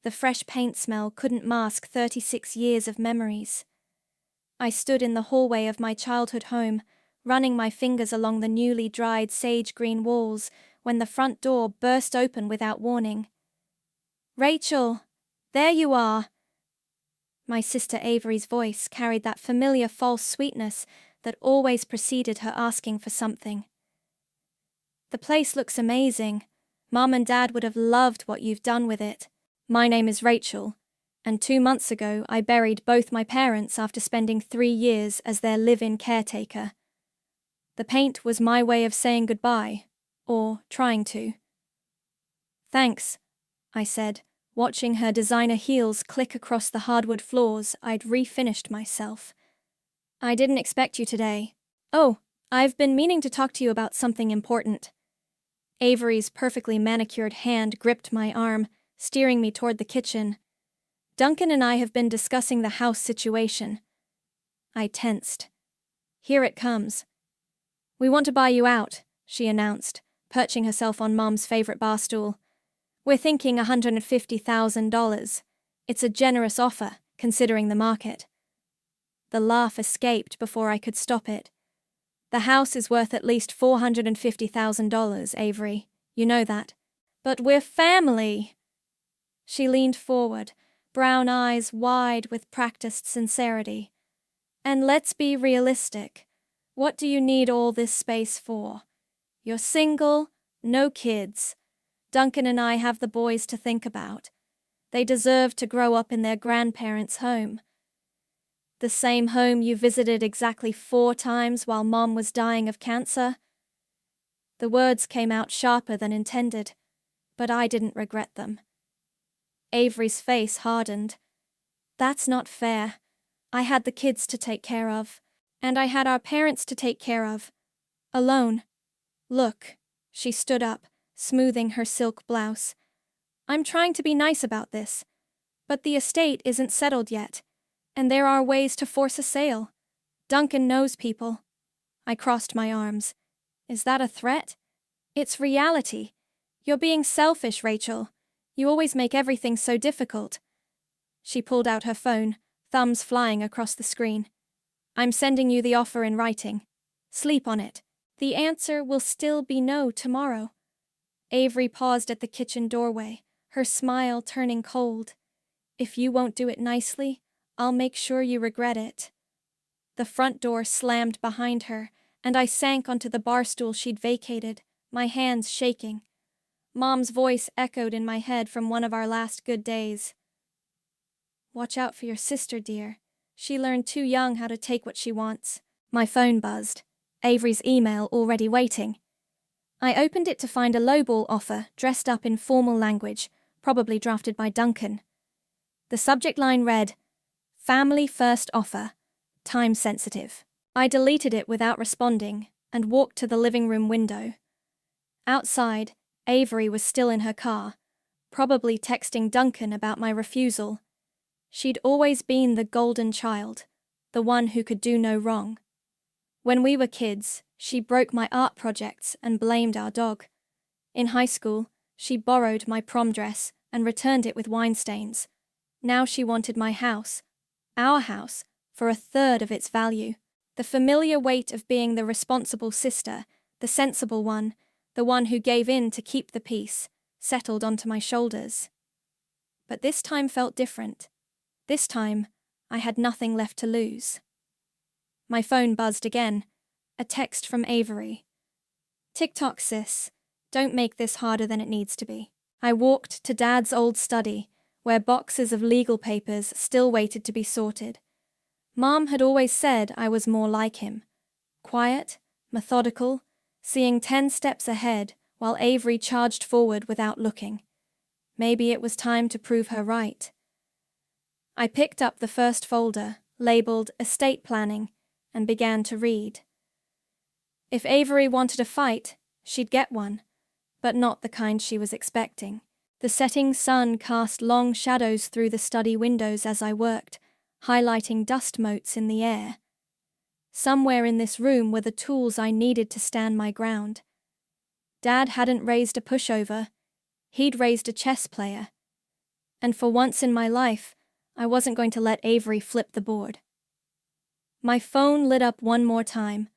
The fresh paint smell couldn't mask 36 years of memories. I stood in the hallway of my childhood home, running my fingers along the newly dried sage-green walls when the front door burst open without warning. "Rachel, there you are!" My sister Avery's voice carried that familiar false sweetness that always preceded her asking for something. "The place looks amazing. Mom and Dad would have loved what you've done with it. My name is Rachel, and 2 months ago I buried both my parents after spending 3 years as their live-in caretaker. The paint was my way of saying goodbye, or trying to." "Thanks," I said, watching her designer heels click across the hardwood floors I'd refinished myself. "I didn't expect you today. Oh, I've been meaning to talk to you about something important." Avery's perfectly manicured hand gripped my arm, steering me toward the kitchen. "Duncan and I have been discussing the house situation." I tensed. "Here it comes." "We want to buy you out," she announced, perching herself on Mom's favorite bar stool. "We're thinking $150,000. It's a generous offer, considering the market." The laugh escaped before I could stop it. "The house is worth at least $450,000, Avery. You know that. But we're family." She leaned forward, brown eyes wide with practiced sincerity. "And let's be realistic. What do you need all this space for? You're single, no kids. Duncan and I have the boys to think about. They deserve to grow up in their grandparents' home. The same home you visited exactly 4 times while Mom was dying of cancer." The words came out sharper than intended, but I didn't regret them. Avery's face hardened. "That's not fair. I had the kids to take care of, and I had our parents to take care of. Alone. Look," she stood up, smoothing her silk blouse. "I'm trying to be nice about this, but the estate isn't settled yet, and there are ways to force a sale. Duncan knows people." I crossed my arms. "Is that a threat?" "It's reality. You're being selfish, Rachel. You always make everything so difficult." She pulled out her phone, thumbs flying across the screen. "I'm sending you the offer in writing. Sleep on it. The answer will still be no tomorrow." Avery paused at the kitchen doorway, her smile turning cold. "If you won't do it nicely, I'll make sure you regret it." The front door slammed behind her, and I sank onto the bar stool she'd vacated, my hands shaking. Mom's voice echoed in my head from one of our last good days. "Watch out for your sister, dear. She learned too young how to take what she wants." My phone buzzed. Avery's email already waiting. I opened it to find a lowball offer dressed up in formal language, probably drafted by Duncan. The subject line read, "Family first offer. Time sensitive." I deleted it without responding and walked to the living room window. Outside, Avery was still in her car, probably texting Duncan about my refusal. She'd always been the golden child, the one who could do no wrong. When we were kids, she broke my art projects and blamed our dog. In high school, she borrowed my prom dress and returned it with wine stains. Now she wanted my house, our house, for 1/3 of its value. The familiar weight of being the responsible sister, the sensible one, the one who gave in to keep the peace, settled onto my shoulders. But this time felt different. This time, I had nothing left to lose. My phone buzzed again, a text from Avery. "TikTok, sis. Don't make this harder than it needs to be." I walked to Dad's old study, where boxes of legal papers still waited to be sorted. Mom had always said I was more like him. Quiet, methodical, seeing 10 steps ahead while Avery charged forward without looking. Maybe it was time to prove her right. I picked up the first folder, labeled Estate Planning, and began to read. If Avery wanted a fight, she'd get one, but not the kind she was expecting. The setting sun cast long shadows through the study windows as I worked, highlighting dust motes in the air. Somewhere in this room were the tools I needed to stand my ground. Dad hadn't raised a pushover. He'd raised a chess player. And for once in my life, I wasn't going to let Avery flip the board. My phone lit up one more time.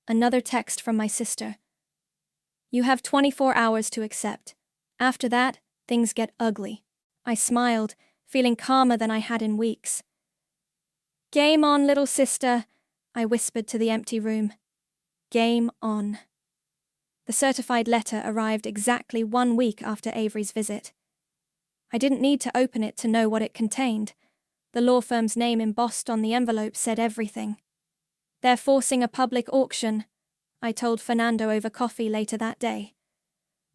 Another text from my sister. You have 24 hours to accept. After that, things get ugly. I smiled, feeling calmer than I had in weeks. Game on, little sister, I whispered to the empty room. Game on. The certified letter arrived exactly 1 week after Avery's visit. I didn't need to open it to know what it contained. The law firm's name embossed on the envelope said everything. They're forcing a public auction, I told Fernando over coffee later that day.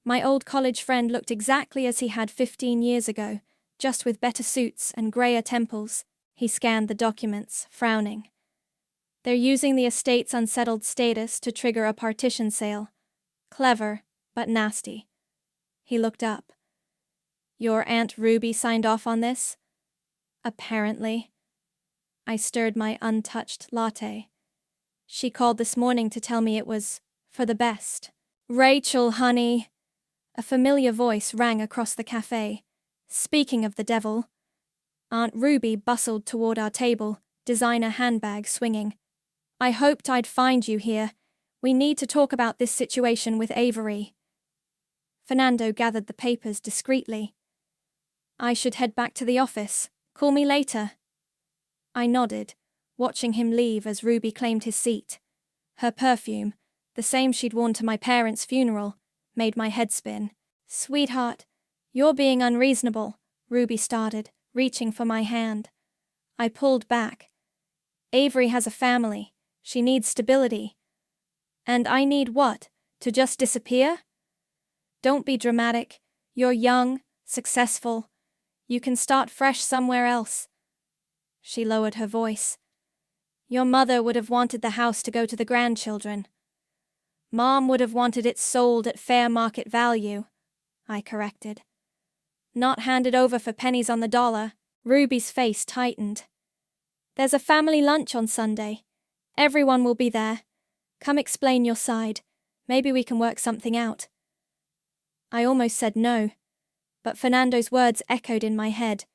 My old college friend looked exactly as he had 15 years ago, just with better suits and greyer temples. He scanned the documents, frowning. They're using the estate's unsettled status to trigger a partition sale. Clever, but nasty. He looked up. Your Aunt Ruby signed off on this? Apparently. I stirred my untouched latte. She called this morning to tell me it was for the best. Rachel, honey. A familiar voice rang across the cafe. Speaking of the devil. Aunt Ruby bustled toward our table, designer handbag swinging. I hoped I'd find you here. We need to talk about this situation with Avery. Fernando gathered the papers discreetly. I should head back to the office. Call me later. I nodded, watching him leave as Ruby claimed his seat. Her perfume, the same she'd worn to my parents' funeral, made my head spin. Sweetheart, you're being unreasonable, Ruby started, reaching for my hand. I pulled back. Avery has a family. She needs stability. And I need what? To just disappear? Don't be dramatic. You're young, successful. You can start fresh somewhere else. She lowered her voice. Your mother would have wanted the house to go to the grandchildren. Mom would have wanted it sold at fair market value, I corrected. Not handed over for pennies on the dollar. Ruby's face tightened. There's a family lunch on Sunday. Everyone will be there. Come explain your side. Maybe we can work something out. I almost said no, but Fernando's words echoed in my head.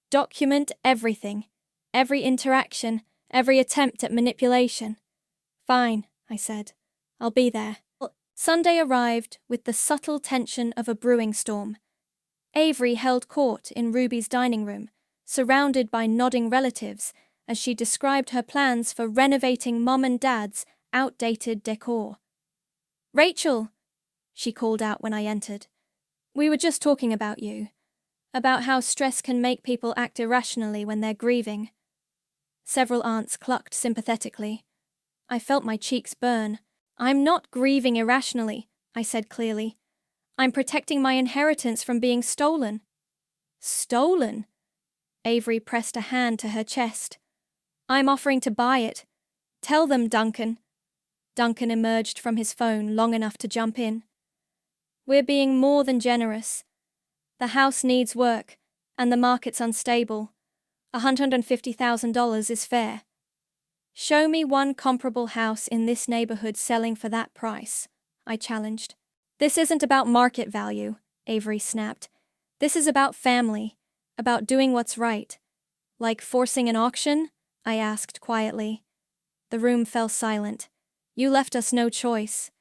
Document everything. Every interaction, every attempt at manipulation. Fine, I said. I'll be there. Sunday arrived with the subtle tension of a brewing storm. Avery held court in Ruby's dining room, surrounded by nodding relatives, as she described her plans for renovating Mom and Dad's outdated decor. Rachel, she called out when I entered. We were just talking about you. About how stress can make people act irrationally when they're grieving. Several aunts clucked sympathetically. I felt my cheeks burn. I'm not grieving irrationally, I said clearly. I'm protecting my inheritance from being stolen. Stolen? Avery pressed a hand to her chest. I'm offering to buy it. Tell them, Duncan. Duncan emerged from his phone long enough to jump in. We're being more than generous. The house needs work, and the market's unstable. $150,000 is fair. Show me one comparable house in this neighborhood selling for that price, I challenged. This isn't about market value, Avery snapped. This is about family, about doing what's right. Like forcing an auction? I asked quietly. The room fell silent. You left us no choice.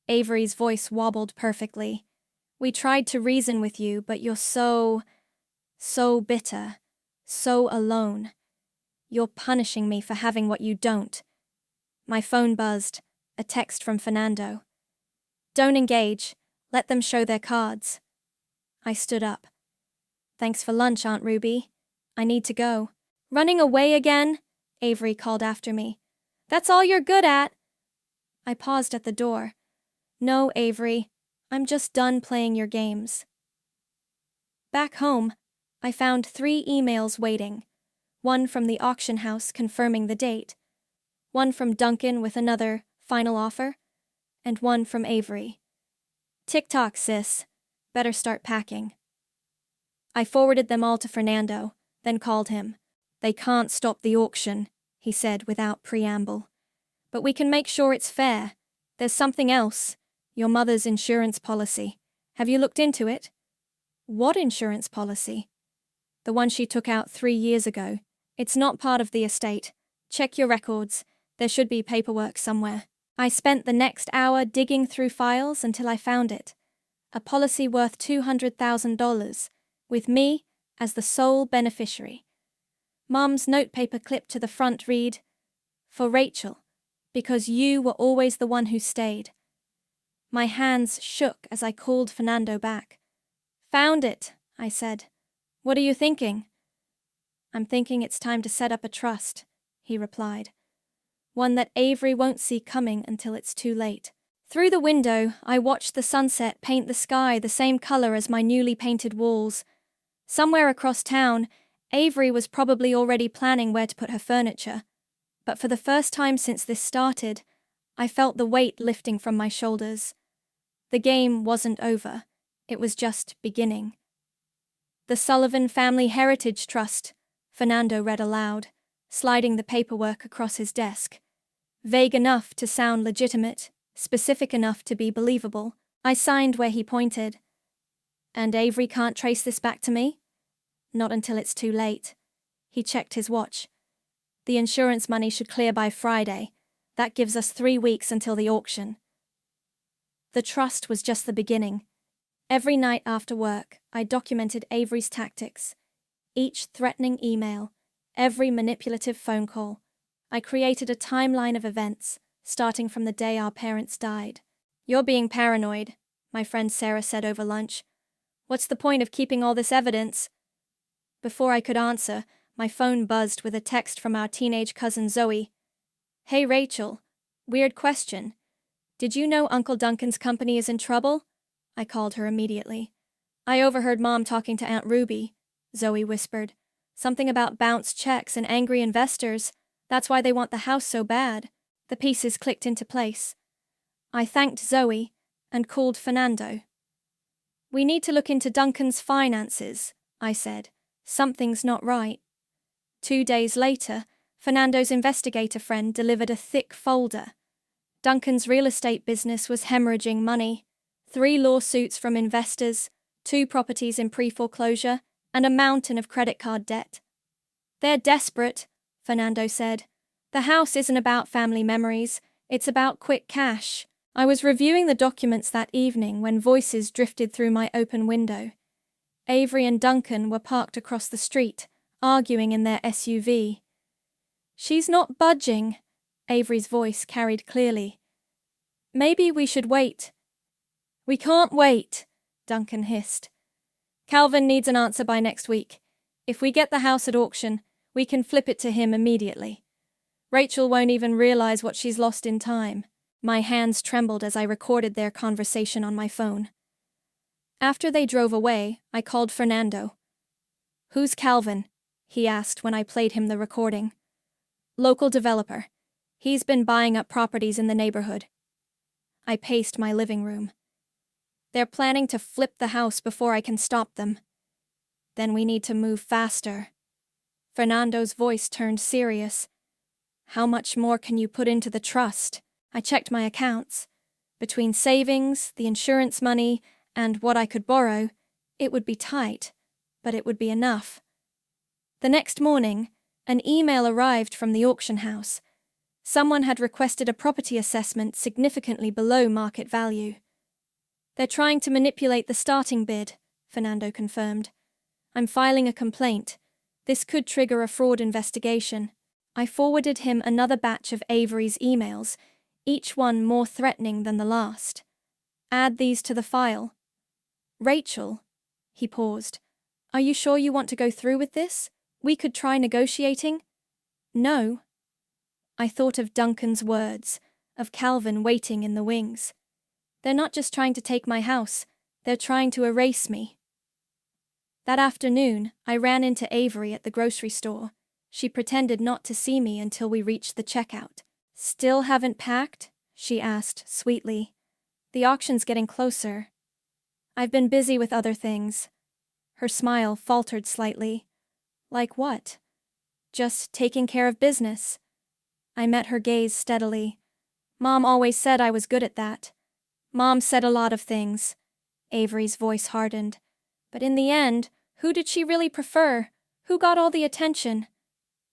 Avery's voice wobbled perfectly. We tried to reason with you, but you're so bitter, so alone. You're punishing me for having what you don't. My phone buzzed, a text from Fernando. Don't engage. Let them show their cards. I stood up. Thanks for lunch, Aunt Ruby. I need to go. Running away again? Avery called after me. That's all you're good at. I paused at the door. No, Avery. I'm just done playing your games. Back home, I found 3 emails waiting. One from the auction house confirming the date, one from Duncan with another final offer, and one from Avery. Tick-tock, sis. Better start packing. I forwarded them all to Fernando, then called him. They can't stop the auction, he said without preamble. But we can make sure it's fair. There's something else. Your mother's insurance policy. Have you looked into it? What insurance policy? The one she took out 3 years ago. It's not part of the estate. Check your records. There should be paperwork somewhere. I spent the next hour digging through files until I found it. A policy worth $200,000, with me as the sole beneficiary. Mom's notepaper clipped to the front read, "For Rachel, because you were always the one who stayed." My hands shook as I called Fernando back. "Found it," I said. "What are you thinking?" "I'm thinking it's time to set up a trust," he replied. "One that Avery won't see coming until it's too late." Through the window, I watched the sunset paint the sky the same color as my newly painted walls. Somewhere across town, Avery was probably already planning where to put her furniture. But for the first time since this started, I felt the weight lifting from my shoulders. The game wasn't over. It was just beginning. "The Sullivan Family Heritage Trust," Fernando read aloud, sliding the paperwork across his desk. Vague enough to sound legitimate, specific enough to be believable. I signed where he pointed. "And Avery can't trace this back to me?" "Not until it's too late." He checked his watch. "The insurance money should clear by Friday. That gives us 3 weeks until the auction." The trust was just the beginning. Every night after work, I documented Avery's tactics. Each threatening email, every manipulative phone call. I created a timeline of events, starting from the day our parents died. "You're being paranoid," my friend Sarah said over lunch. "What's the point of keeping all this evidence?" Before I could answer, my phone buzzed with a text from our teenage cousin Zoe. "Hey Rachel, weird question. Did you know Uncle Duncan's company is in trouble?" I called her immediately. "I overheard Mom talking to Aunt Ruby," Zoe whispered. "Something about bounced checks and angry investors. That's why they want the house so bad." The pieces clicked into place. I thanked Zoe and called Fernando. "We need to look into Duncan's finances," I said. "Something's not right." 2 days later, Fernando's investigator friend delivered a thick folder. Duncan's real estate business was hemorrhaging money. 3 lawsuits from investors, 2 properties in pre-foreclosure, and a mountain of credit card debt. "They're desperate," Fernando said. "The house isn't about family memories, it's about quick cash." I was reviewing the documents that evening when voices drifted through my open window. Avery and Duncan were parked across the street, arguing in their SUV. "She's not budging," Avery's voice carried clearly. "Maybe we should wait." "We can't wait," Duncan hissed. "Calvin needs an answer by next week. If we get the house at auction, we can flip it to him immediately. Rachel won't even realize what she's lost in time." My hands trembled as I recorded their conversation on my phone. After they drove away, I called Fernando. "Who's Calvin?" he asked when I played him the recording. "Local developer. He's been buying up properties in the neighborhood." I paced my living room. "They're planning to flip the house before I can stop them." "Then we need to move faster." Fernando's voice turned serious. "How much more can you put into the trust?" I checked my accounts. Between savings, the insurance money, and what I could borrow, it would be tight, but it would be enough. The next morning, an email arrived from the auction house. Someone had requested a property assessment significantly below market value. "They're trying to manipulate the starting bid," Fernando confirmed. "I'm filing a complaint. This could trigger a fraud investigation." I forwarded him another batch of Avery's emails, each one more threatening than the last. "Add these to the file." "Rachel," he paused, "are you sure you want to go through with this? We could try negotiating." "No." I thought of Duncan's words, of Calvin waiting in the wings. "They're not just trying to take my house, they're trying to erase me." That afternoon, I ran into Avery at the grocery store. She pretended not to see me until we reached the checkout. "Still haven't packed?" she asked sweetly. "The auction's getting closer." "I've been busy with other things." Her smile faltered slightly. "Like what?" "Just taking care of business." I met her gaze steadily. "Mom always said I was good at that." "Mom said a lot of things." Avery's voice hardened. "But in the end, Who did she really prefer? Who got all the attention?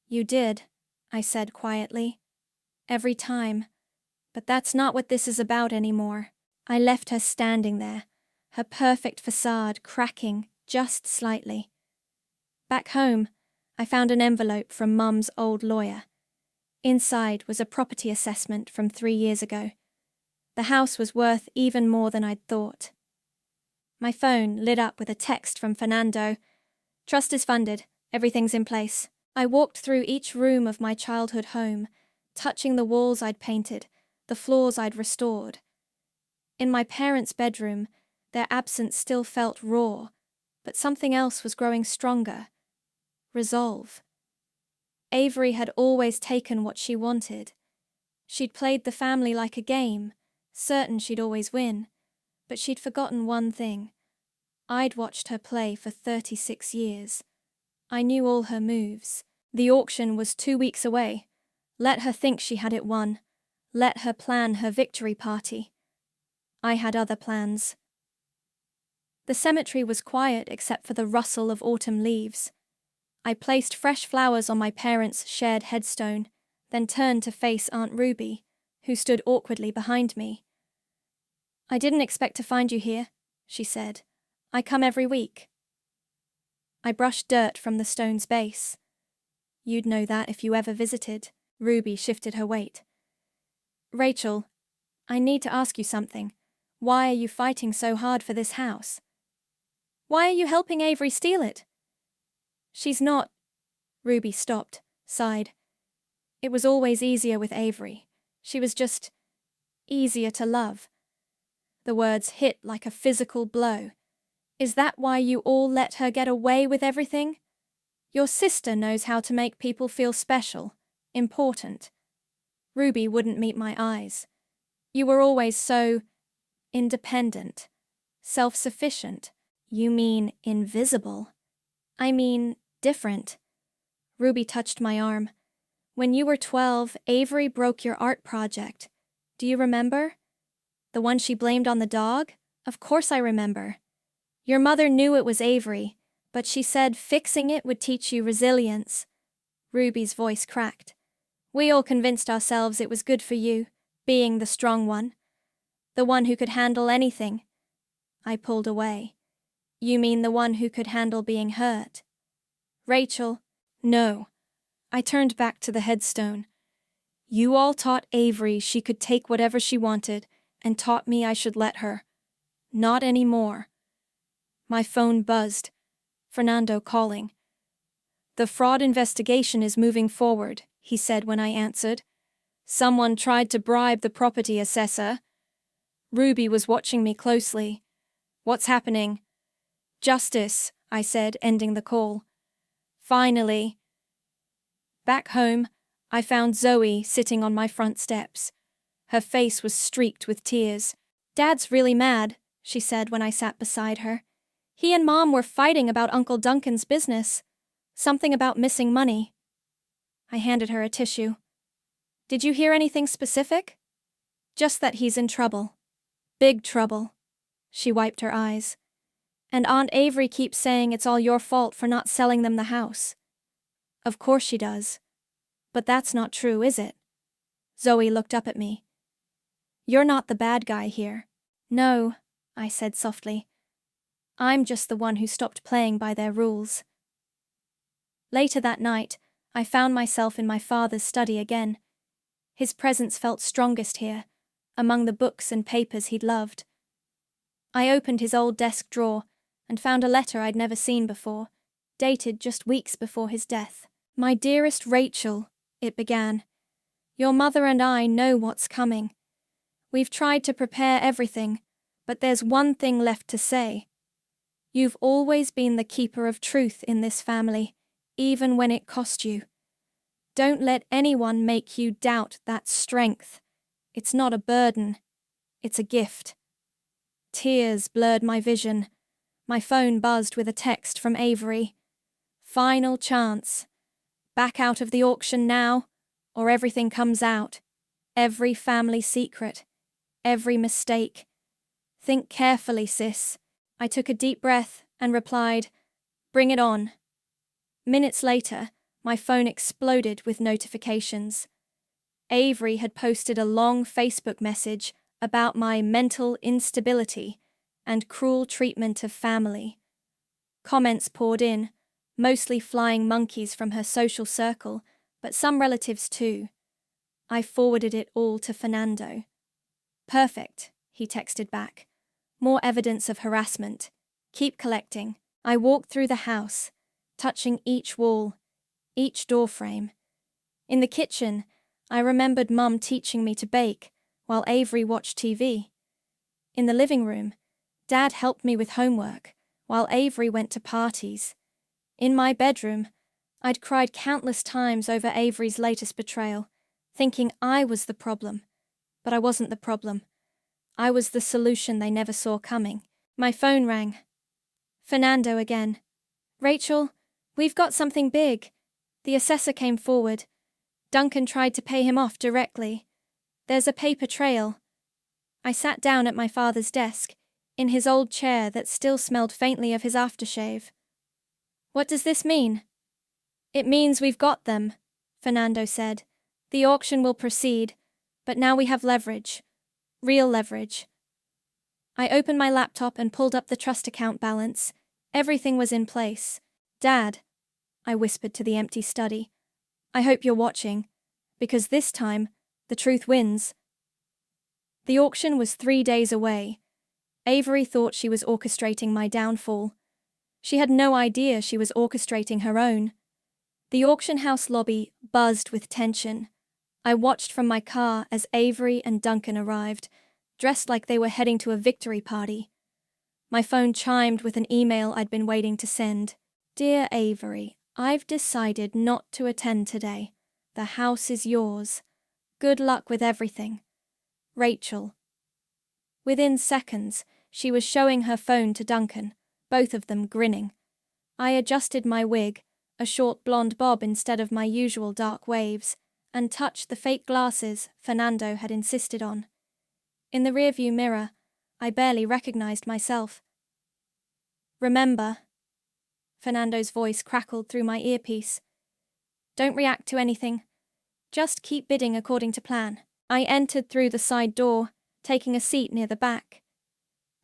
You did, I said quietly. Every time. But that's not what this is about anymore. I left her standing there, her perfect facade cracking just slightly. Back home, I found an envelope from Mum's old lawyer. Inside was a property assessment from 3 years ago. The house was worth even more than I'd thought. My phone lit up with a text from Fernando. Trust is funded. Everything's in place. I walked through each room of my childhood home, touching the walls I'd painted, the floors I'd restored. In my parents' bedroom, their absence still felt raw, but something else was growing stronger. Resolve. Avery had always taken what she wanted. She'd played the family like a game, certain she'd always win, but she'd forgotten one thing. I'd watched her play for 36 years. I knew all her moves. The auction was 2 weeks away. Let her think she had it won. Let her plan her victory party. I had other plans. The cemetery was quiet except for the rustle of autumn leaves. I placed fresh flowers on my parents' shared headstone, then turned to face Aunt Ruby, who stood awkwardly behind me. I didn't expect to find you here, she said. I come every week. I brushed dirt from the stone's base. You'd know that if you ever visited. Ruby shifted her weight. Rachel, I need to ask you something. Why are you fighting so hard for this house? Why are you helping Avery steal it? She's not. Ruby stopped, sighed. It was always easier with Avery. She was just easier to love. The words hit like a physical blow. Is that why you all let her get away with everything? Your sister knows how to make people feel special, important. Ruby wouldn't meet my eyes. You were always so independent, self-sufficient. You mean invisible? I mean different. Ruby touched my arm. When you were 12, Avery broke your art project. Do you remember? The one she blamed on the dog? Of course I remember. Your mother knew it was Avery, but she said fixing it would teach you resilience. Ruby's voice cracked. We all convinced ourselves it was good for you, being the strong one. The one who could handle anything. I pulled away. You mean the one who could handle being hurt? Rachel, no. I turned back to the headstone. You all taught Avery she could take whatever she wanted, and taught me I should let her. Not anymore. My phone buzzed. Fernando calling. The fraud investigation is moving forward, he said when I answered. Someone tried to bribe the property assessor. Ruby was watching me closely. What's happening? Justice, I said, ending the call. Finally. Back home, I found Zoe sitting on my front steps. Her face was streaked with tears. Dad's really mad, she said when I sat beside her. He and Mom were fighting about Uncle Duncan's business. Something about missing money. I handed her a tissue. Did you hear anything specific? Just that he's in trouble. Big trouble. She wiped her eyes. And Aunt Avery keeps saying it's all your fault for not selling them the house. Of course she does. But that's not true, is it? Zoe looked up at me. You're not the bad guy here. No, I said softly. I'm just the one who stopped playing by their rules. Later that night, I found myself in my father's study again. His presence felt strongest here, among the books and papers he'd loved. I opened his old desk drawer and found a letter I'd never seen before, dated just weeks before his death. My dearest Rachel, it began. Your mother and I know what's coming. We've tried to prepare everything, but there's one thing left to say. You've always been the keeper of truth in this family, even when it cost you. Don't let anyone make you doubt that strength. It's not a burden. It's a gift. Tears blurred my vision. My phone buzzed with a text from Avery. Final chance. Back out of the auction now, or everything comes out. Every family secret. Every mistake. Think carefully, sis. I took a deep breath and replied, Bring it on. Minutes later, my phone exploded with notifications. Avery had posted a long Facebook message about my mental instability and cruel treatment of family. Comments poured in, mostly flying monkeys from her social circle, but some relatives too. I forwarded it all to Fernando. Perfect, he texted back. More evidence of harassment. Keep collecting. I walked through the house, touching each wall, each doorframe. In the kitchen, I remembered Mum teaching me to bake while Avery watched TV. In the living room, Dad helped me with homework while Avery went to parties. In my bedroom, I'd cried countless times over Avery's latest betrayal, thinking I was the problem. But I wasn't the problem. I was the solution they never saw coming. My phone rang. Fernando again. Rachel, we've got something big. The assessor came forward. Duncan tried to pay him off directly. There's a paper trail. I sat down at my father's desk, in his old chair that still smelled faintly of his aftershave. What does this mean? It means we've got them, Fernando said. The auction will proceed, but now we have leverage. Real leverage. I opened my laptop and pulled up the trust account balance. Everything was in place. Dad, I whispered to the empty study, I hope you're watching, because this time, the truth wins. The auction was 3 days away. Avery thought she was orchestrating my downfall. She had no idea she was orchestrating her own. The auction house lobby buzzed with tension. I watched from my car as Avery and Duncan arrived, dressed like they were heading to a victory party. My phone chimed with an email I'd been waiting to send. Dear Avery, I've decided not to attend today. The house is yours. Good luck with everything. Rachel. Within seconds, she was showing her phone to Duncan, both of them grinning. I adjusted my wig, a short blonde bob instead of my usual dark waves, and touched the fake glasses Fernando had insisted on. In the rearview mirror, I barely recognized myself. Remember, Fernando's voice crackled through my earpiece. Don't react to anything. Just keep bidding according to plan. I entered through the side door, taking a seat near the back.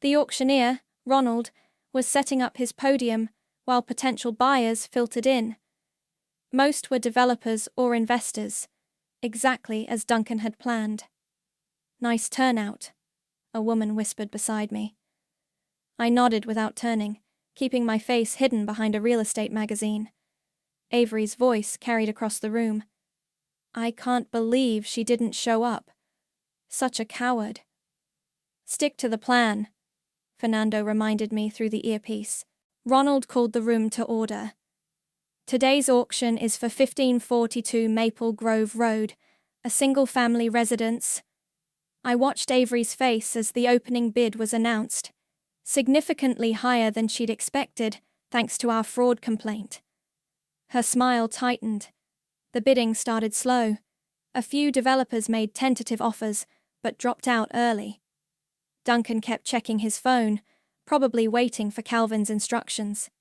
The auctioneer, Ronald, was setting up his podium while potential buyers filtered in. Most were developers or investors, exactly as Duncan had planned. Nice turnout, a woman whispered beside me. I nodded without turning, keeping my face hidden behind a real estate magazine. Avery's voice carried across the room. I can't believe she didn't show up. Such a coward. Stick to the plan, Fernando reminded me through the earpiece. Ronald called the room to order. Today's auction is for 1542 Maple Grove Road, a single-family residence. I watched Avery's face as the opening bid was announced, significantly higher than she'd expected, thanks to our fraud complaint. Her smile tightened. The bidding started slow. A few developers made tentative offers, but dropped out early. Duncan kept checking his phone, probably waiting for Calvin's instructions.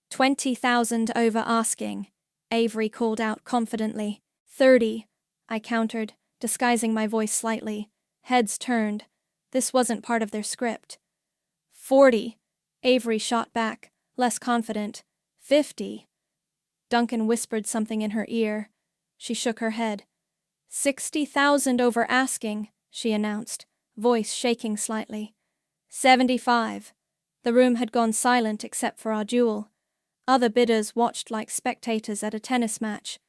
20,000 over asking, Avery called out confidently. 30, I countered, disguising my voice slightly. Heads turned. This wasn't part of their script. 40, Avery shot back, less confident. 50. Duncan whispered something in her ear. She shook her head. 60,000 over asking, she announced, voice shaking slightly. 75. The room had gone silent except for our duel. Other bidders watched like spectators at a tennis match.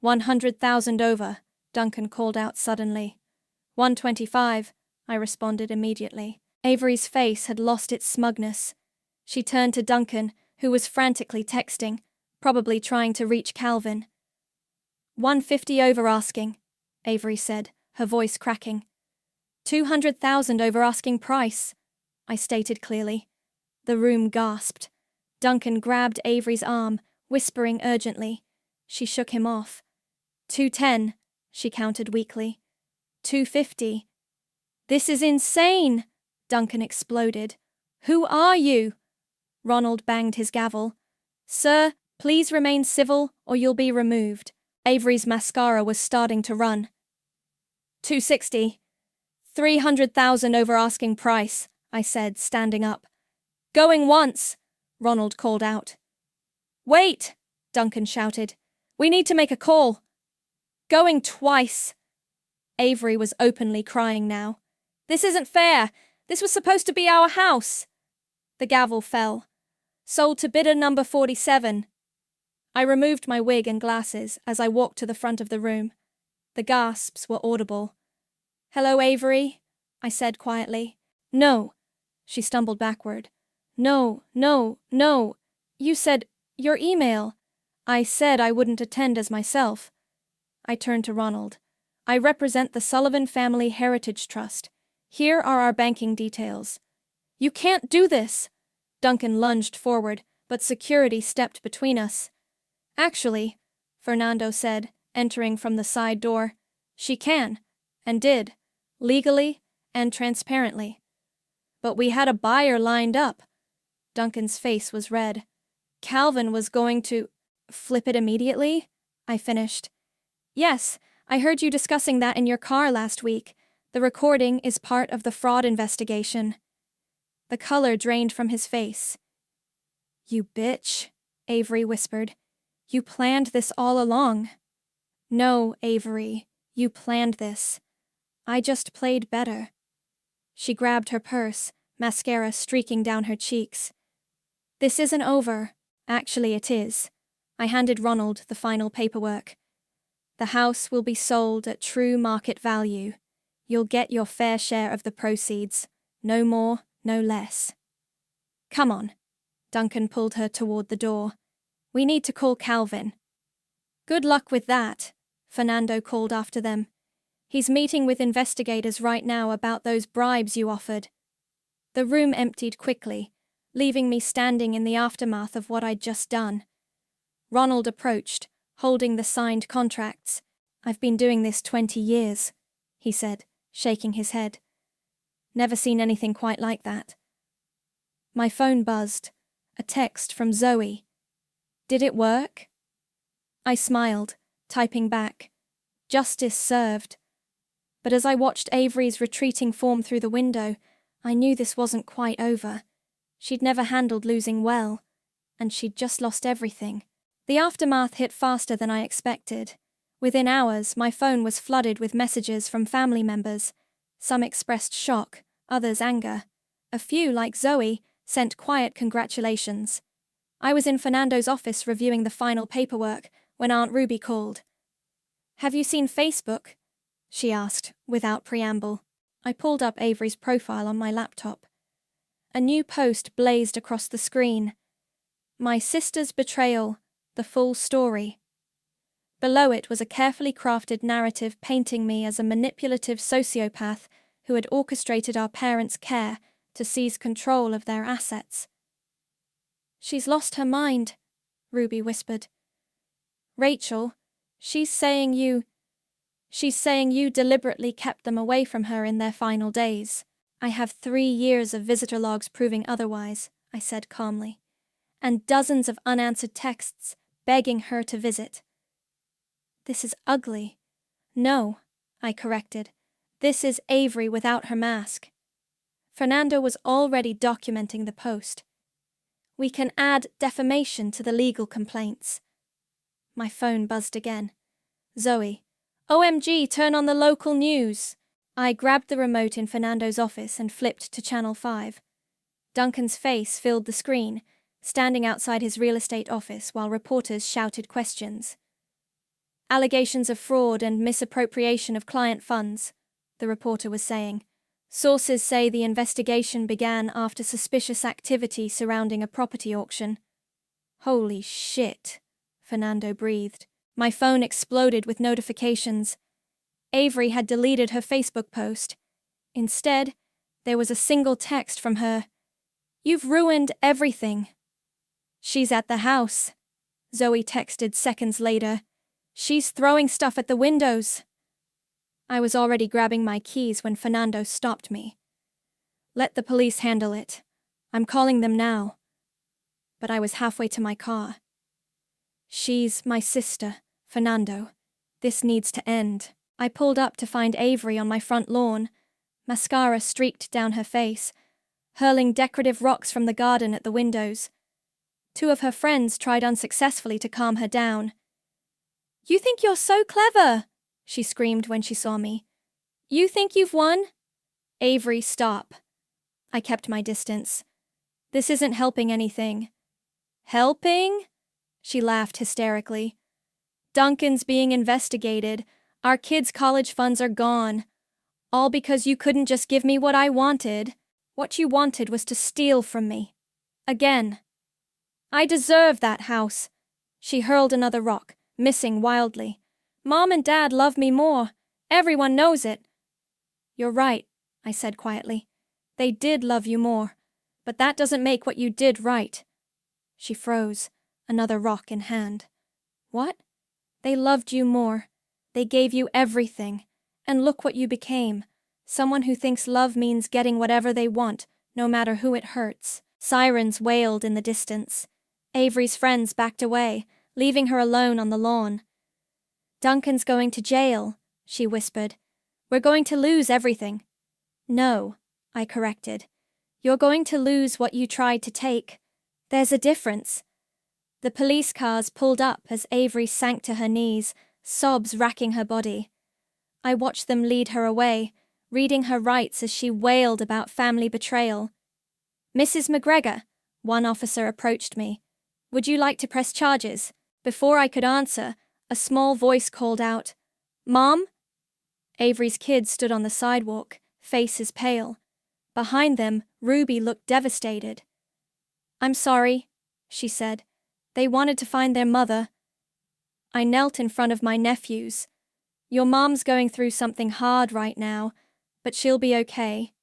100,000 over, Duncan called out suddenly. 125, I responded immediately. Avery's face had lost its smugness. She turned to Duncan, who was frantically texting, probably trying to reach Calvin. 150 over asking, Avery said, her voice cracking. 200,000 over asking price, I stated clearly. The room gasped. Duncan grabbed Avery's arm, whispering urgently. She shook him off. 210, she counted weakly. 250. This is insane, Duncan exploded. Who are you? Ronald banged his gavel. Sir, please remain civil or you'll be removed. Avery's mascara was starting to run. 260. 300,000 over asking price, I said, standing up. Going once, Ronald called out. Wait, Duncan shouted. We need to make a call. Going twice. Avery was openly crying now. This isn't fair. This was supposed to be our house. The gavel fell. Sold to bidder number 47. I removed my wig and glasses as I walked to the front of the room. The gasps were audible. Hello, Avery, I said quietly. No. She stumbled backward. No. You said, your email. I said I wouldn't attend as myself. I turned to Ronald. I represent the Sullivan Family Heritage Trust. Here are our banking details. You can't do this! Duncan lunged forward, but security stepped between us. Actually, Fernando said, entering from the side door, she can, and did, legally and transparently. But we had a buyer lined up. Duncan's face was red. Calvin was going to flip it immediately? I finished. Yes, I heard you discussing that in your car last week. The recording is part of the fraud investigation. The color drained from his face. You bitch, Avery whispered. You planned this all along. No, Avery, you planned this. I just played better. She grabbed her purse, mascara streaking down her cheeks. This isn't over. Actually, it is. I handed Ronald the final paperwork. The house will be sold at true market value. You'll get your fair share of the proceeds. No more, no less. Come on. Duncan pulled her toward the door. We need to call Calvin. Good luck with that, Fernando called after them. He's meeting with investigators right now about those bribes you offered. The room emptied quickly, leaving me standing in the aftermath of what I'd just done. Ronald approached, holding the signed contracts. I've been doing this 20 years, he said, shaking his head. Never seen anything quite like that. My phone buzzed. A text from Zoe. Did it work? I smiled, typing back. Justice served. But as I watched Avery's retreating form through the window, I knew this wasn't quite over. She'd never handled losing well, and she'd just lost everything. The aftermath hit faster than I expected. Within hours, my phone was flooded with messages from family members. Some expressed shock, others anger. A few, like Zoe, sent quiet congratulations. I was in Fernando's office reviewing the final paperwork when Aunt Ruby called. Have you seen Facebook? She asked, without preamble. I pulled up Avery's profile on my laptop. A new post blazed across the screen. My sister's betrayal, the full story. Below it was a carefully crafted narrative painting me as a manipulative sociopath who had orchestrated our parents' care to seize control of their assets. She's lost her mind, Ruby whispered. Rachel, she's saying you deliberately kept them away from her in their final days. I have 3 years of visitor logs proving otherwise, I said calmly, and dozens of unanswered texts begging her to visit. This is ugly. No, I corrected. This is Avery without her mask. Fernando was already documenting the post. We can add defamation to the legal complaints. My phone buzzed again. Zoe. OMG, turn on the local news. I grabbed the remote in Fernando's office and flipped to Channel 5. Duncan's face filled the screen, standing outside his real estate office while reporters shouted questions. Allegations of fraud and misappropriation of client funds, the reporter was saying. Sources say the investigation began after suspicious activity surrounding a property auction. Holy shit, Fernando breathed. My phone exploded with notifications. Avery had deleted her Facebook post. Instead, there was a single text from her. You've ruined everything. She's at the house, Zoe texted seconds later. She's throwing stuff at the windows. I was already grabbing my keys when Fernando stopped me. Let the police handle it. I'm calling them now. but I was halfway to my car. She's my sister, Fernando. This needs to end. I pulled up to find Avery on my front lawn, mascara streaked down her face, hurling decorative rocks from the garden at the windows. Two of her friends tried unsuccessfully to calm her down. "You think you're so clever!" she screamed when she saw me. "You think you've won?" "Avery, stop." I kept my distance. "This isn't helping anything." "Helping?" She laughed hysterically. "Duncan's being investigated. Our kids' college funds are gone. All because you couldn't just give me what I wanted. What you wanted was to steal from me. Again. I deserve that house." She hurled another rock, missing wildly. "Mom and Dad love me more. Everyone knows it." "You're right," I said quietly. "They did love you more, but that doesn't make what you did right." She froze, another rock in hand. "What?" "They loved you more. They gave you everything. And look what you became. Someone who thinks love means getting whatever they want, no matter who it hurts." Sirens wailed in the distance. Avery's friends backed away, leaving her alone on the lawn. "Duncan's going to jail," she whispered. "We're going to lose everything." "No," I corrected. "You're going to lose what you tried to take. There's a difference." The police cars pulled up as Avery sank to her knees, sobs racking her body. I watched them lead her away, reading her rights as she wailed about family betrayal. "Mrs. McGregor," one officer approached me. "Would you like to press charges?" Before I could answer, a small voice called out, "Mom?" Avery's kids stood on the sidewalk, faces pale. Behind them, Ruby looked devastated. "I'm sorry," she said. "They wanted to find their mother." I knelt in front of my nephews. "Your mom's going through something hard right now, but she'll be okay."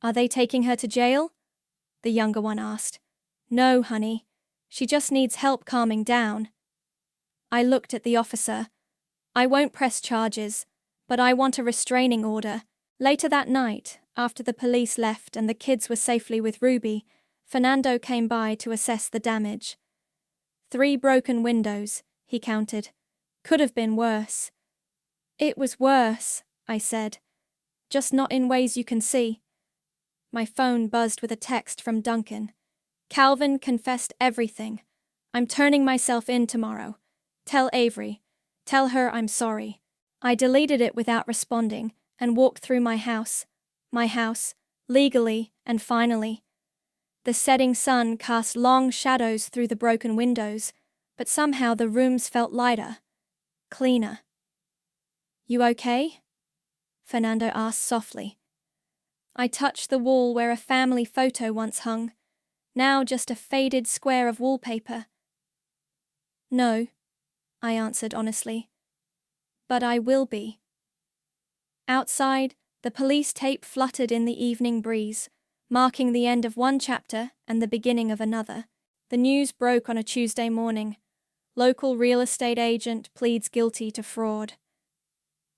"Are they taking her to jail?" the younger one asked. "No, honey. She just needs help calming down." I looked at the officer. "I won't press charges, but I want a restraining order." Later that night, after the police left and the kids were safely with Ruby, Fernando came by to assess the damage. 3 broken windows, he counted. Could have been worse. "It was worse," I said. "Just not in ways you can see." My phone buzzed with a text from Duncan. "Calvin confessed everything. I'm turning myself in tomorrow. Tell Avery. Tell her I'm sorry." I deleted it without responding and walked through my house, legally and finally. The setting sun cast long shadows through the broken windows, but somehow the rooms felt lighter, cleaner. "You okay?" Fernando asked softly. I touched the wall where a family photo once hung, now just a faded square of wallpaper. "No," I answered honestly. "But I will be." Outside, the police tape fluttered in the evening breeze, marking the end of one chapter and the beginning of another. The news broke on a Tuesday morning. Local real estate agent pleads guilty to fraud.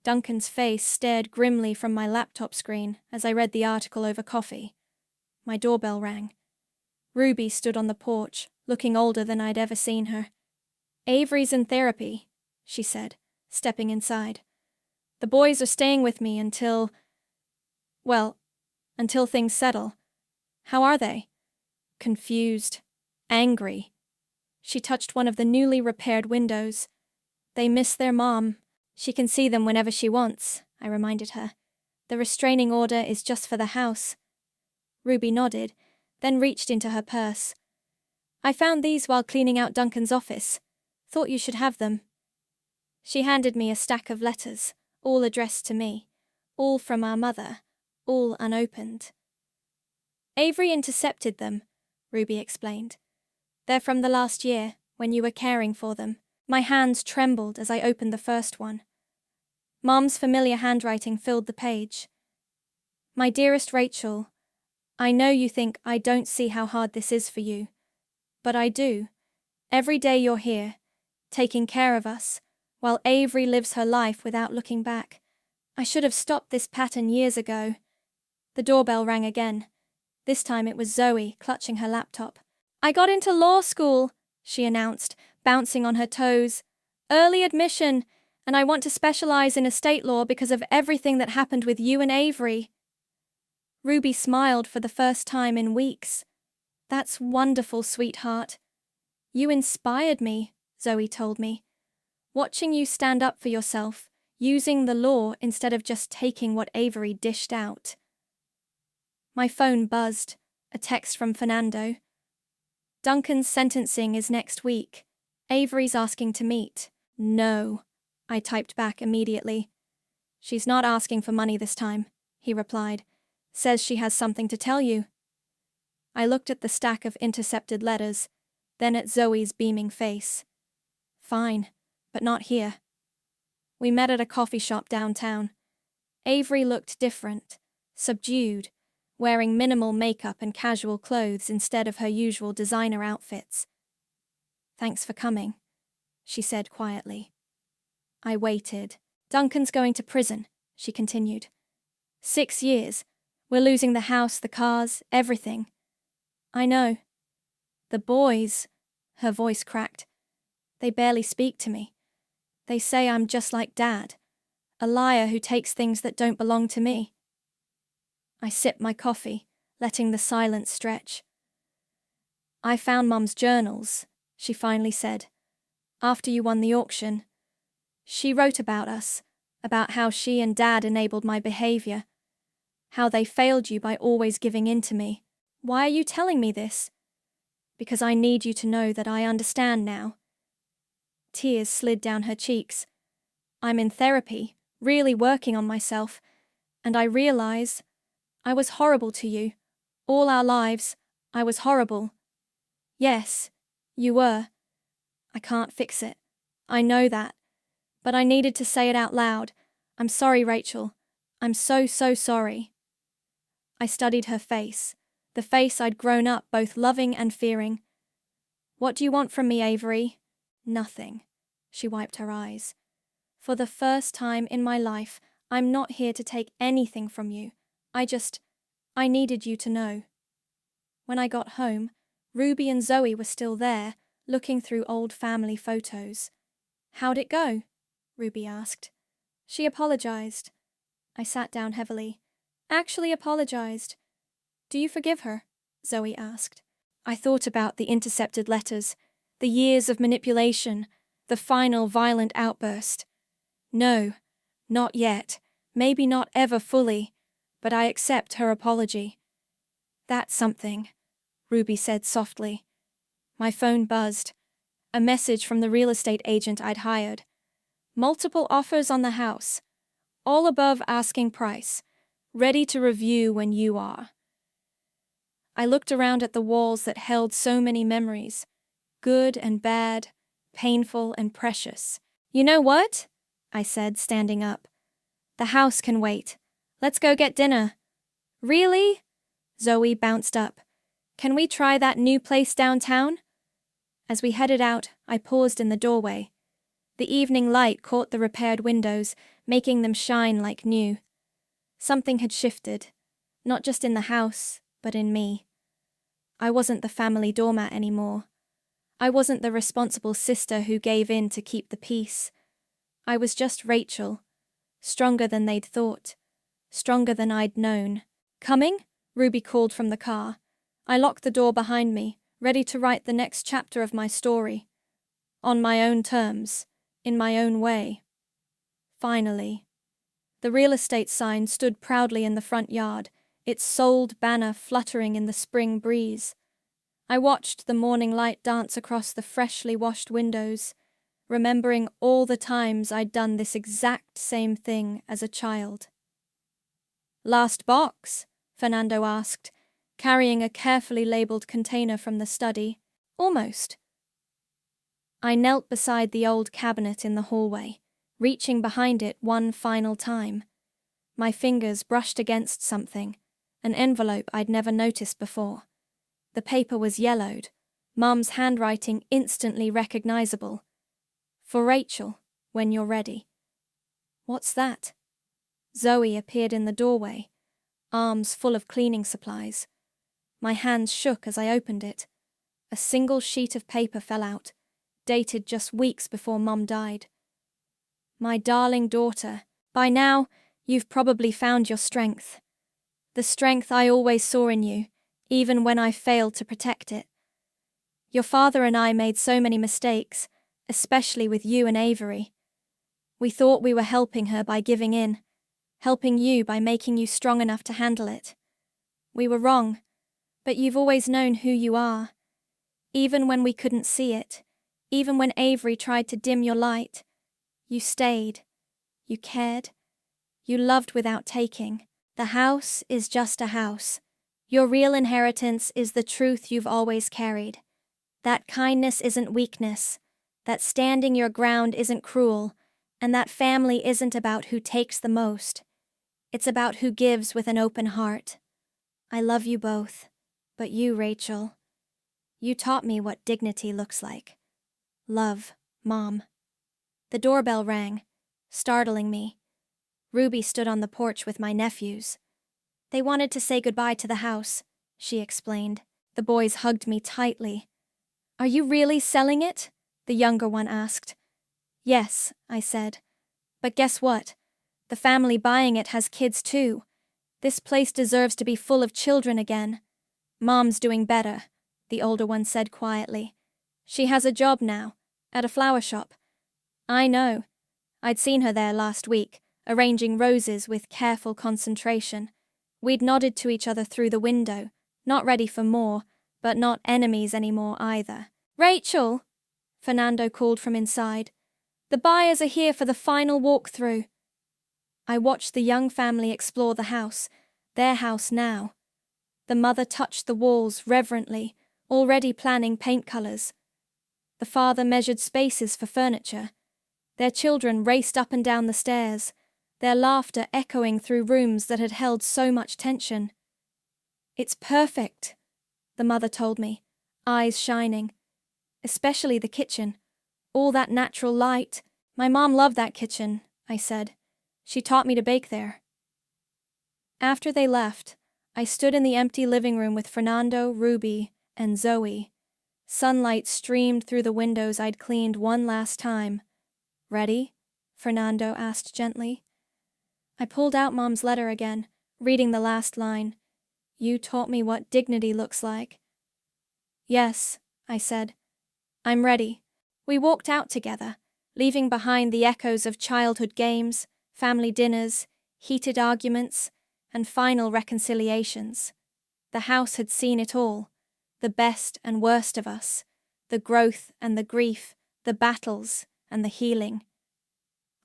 Duncan's face stared grimly from my laptop screen as I read the article over coffee. My doorbell rang. Ruby stood on the porch, looking older than I'd ever seen her. "Avery's in therapy," she said, stepping inside. "The boys are staying with me until things settle." "How are they?" "Confused. Angry." She touched one of the newly repaired windows. "They miss their mom. She can see them whenever she wants," I reminded her. "The restraining order is just for the house." Ruby nodded, then reached into her purse. "I found these while cleaning out Duncan's office. Thought you should have them." She handed me a stack of letters, all addressed to me, all from our mother, all unopened. "Avery intercepted them," Ruby explained. "They're from the last year, when you were caring for them." My hands trembled as I opened the first one. Mom's familiar handwriting filled the page. "My dearest Rachel, I know you think I don't see how hard this is for you, but I do. Every day you're here, taking care of us, while Avery lives her life without looking back. I should have stopped this pattern years ago." The doorbell rang again. This time it was Zoe, clutching her laptop. I got into law school, she announced, bouncing on her toes. Early admission, and I want to specialize in estate law because of everything that happened with you and Avery. Ruby smiled for the first time in weeks. That's wonderful, sweetheart. You inspired me, Zoe told me. Watching you stand up for yourself, using the law instead of just taking what Avery dished out. My phone buzzed, a text from Fernando. Duncan's sentencing is next week. Avery's asking to meet. No, I typed back immediately. She's not asking for money this time, he replied. Says she has something to tell you. I looked at the stack of intercepted letters, then at Zoe's beaming face. Fine, but not here. We met at a coffee shop downtown. Avery looked different, subdued, wearing minimal makeup and casual clothes instead of her usual designer outfits. Thanks for coming, she said quietly. I waited. Duncan's going to prison, she continued. 6 years. We're losing the house, the cars, everything. I know. The boys, her voice cracked. They barely speak to me. They say I'm just like Dad, a liar who takes things that don't belong to me. I sipped my coffee, letting the silence stretch. I found Mum's journals, she finally said, after you won the auction. She wrote about us, about how she and Dad enabled my behavior, how they failed you by always giving in to me. Why are you telling me this? Because I need you to know that I understand now. Tears slid down her cheeks. I'm in therapy, really working on myself, and I realize I was horrible to you. All our lives, I was horrible. Yes, you were. I can't fix it. I know that. But I needed to say it out loud. I'm sorry, Rachel. I'm so sorry. I studied her face, the face I'd grown up both loving and fearing. What do you want from me, Avery? Nothing. She wiped her eyes. For the first time in my life, I'm not here to take anything from you. I needed you to know. When I got home, Ruby and Zoe were still there, looking through old family photos. How'd it go? Ruby asked. She apologized. I sat down heavily. Actually apologized. Do you forgive her? Zoe asked. I thought about the intercepted letters, the years of manipulation, the final violent outburst. No, not yet, maybe not ever fully, but I accept her apology. That's something, Ruby said softly. My phone buzzed. A message from the real estate agent I'd hired. Multiple offers on the house, all above asking price, ready to review when you are. I looked around at the walls that held so many memories, good and bad, painful and precious. You know what? I said, standing up. The house can wait. Let's go get dinner. Really? Zoe bounced up. Can we try that new place downtown? As we headed out, I paused in the doorway. The evening light caught the repaired windows, making them shine like new. Something had shifted, not just in the house, but in me. I wasn't the family doormat anymore. I wasn't the responsible sister who gave in to keep the peace. I was just Rachel, stronger than they'd thought, stronger than I'd known. Coming? Ruby called from the car. I locked the door behind me, ready to write the next chapter of my story. On my own terms, in my own way. Finally. The real estate sign stood proudly in the front yard, its sold banner fluttering in the spring breeze. I watched the morning light dance across the freshly washed windows, remembering all the times I'd done this exact same thing as a child. Last box? Fernando asked, carrying a carefully labeled container from the study. Almost. I knelt beside the old cabinet in the hallway, reaching behind it one final time. My fingers brushed against something, an envelope I'd never noticed before. The paper was yellowed, Mum's handwriting instantly recognizable. For Rachel, when you're ready. What's that? Zoe appeared in the doorway, arms full of cleaning supplies. My hands shook as I opened it. A single sheet of paper fell out, dated just weeks before Mum died. My darling daughter, by now, you've probably found your strength. The strength I always saw in you, even when I failed to protect it. Your father and I made so many mistakes, especially with you and Avery. We thought we were helping her by giving in, helping you by making you strong enough to handle it. We were wrong, but you've always known who you are. Even when we couldn't see it, even when Avery tried to dim your light, you stayed, you cared, you loved without taking. The house is just a house. Your real inheritance is the truth you've always carried. That kindness isn't weakness, that standing your ground isn't cruel, and that family isn't about who takes the most. It's about who gives with an open heart. I love you both, but you, Rachel, you taught me what dignity looks like. Love, Mom. The doorbell rang, startling me. Ruby stood on the porch with my nephews. They wanted to say goodbye to the house, she explained. The boys hugged me tightly. Are you really selling it? The younger one asked. Yes, I said. But guess what? The family buying it has kids too. This place deserves to be full of children again. Mom's doing better, the older one said quietly. She has a job now, at a flower shop. I know. I'd seen her there last week, arranging roses with careful concentration. We'd nodded to each other through the window, not ready for more, but not enemies anymore either. Rachel! Fernando called from inside. The buyers are here for the final walkthrough. I watched the young family explore the house, their house now. The mother touched the walls reverently, already planning paint colors. The father measured spaces for furniture. Their children raced up and down the stairs, their laughter echoing through rooms that had held so much tension. It's perfect, the mother told me, eyes shining. Especially the kitchen. All that natural light. My mom loved that kitchen, I said. She taught me to bake there. After they left, I stood in the empty living room with Fernando, Ruby, and Zoe. Sunlight streamed through the windows I'd cleaned one last time. Ready? Fernando asked gently. I pulled out Mom's letter again, reading the last line. You taught me what dignity looks like. Yes, I said. I'm ready. We walked out together, leaving behind the echoes of childhood games, family dinners, heated arguments, and final reconciliations. The house had seen it all, the best and worst of us, the growth and the grief, the battles and the healing.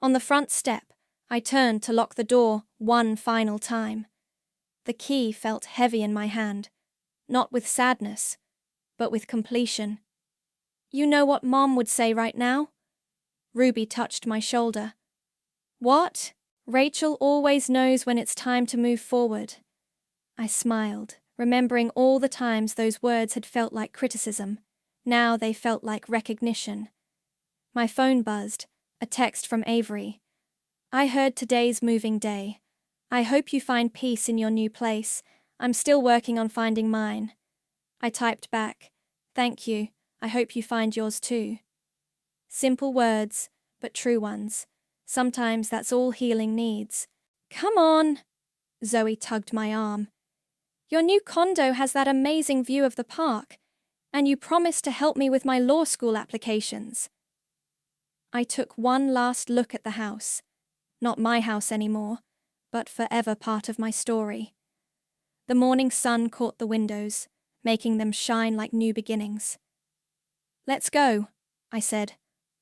On the front step, I turned to lock the door one final time. The key felt heavy in my hand, not with sadness, but with completion. You know what Mom would say right now? Ruby touched my shoulder. What? Rachel always knows when it's time to move forward. I smiled, remembering all the times those words had felt like criticism. Now they felt like recognition. My phone buzzed, a text from Avery. I heard today's moving day. I hope you find peace in your new place. I'm still working on finding mine. I typed back, thank you. I hope you find yours too. Simple words, but true ones. Sometimes that's all healing needs. Come on! Zoe tugged my arm. Your new condo has that amazing view of the park, and you promised to help me with my law school applications. I took one last look at the house. Not my house anymore, but forever part of my story. The morning sun caught the windows, making them shine like new beginnings. Let's go, I said,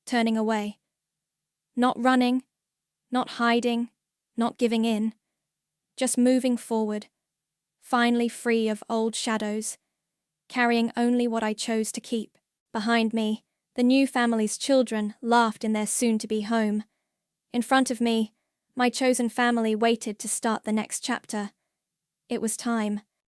turning away. Not running, not hiding, not giving in. Just moving forward, finally free of old shadows, carrying only what I chose to keep. Behind me, the new family's children laughed in their soon-to-be home. In front of me, my chosen family waited to start the next chapter. It was time.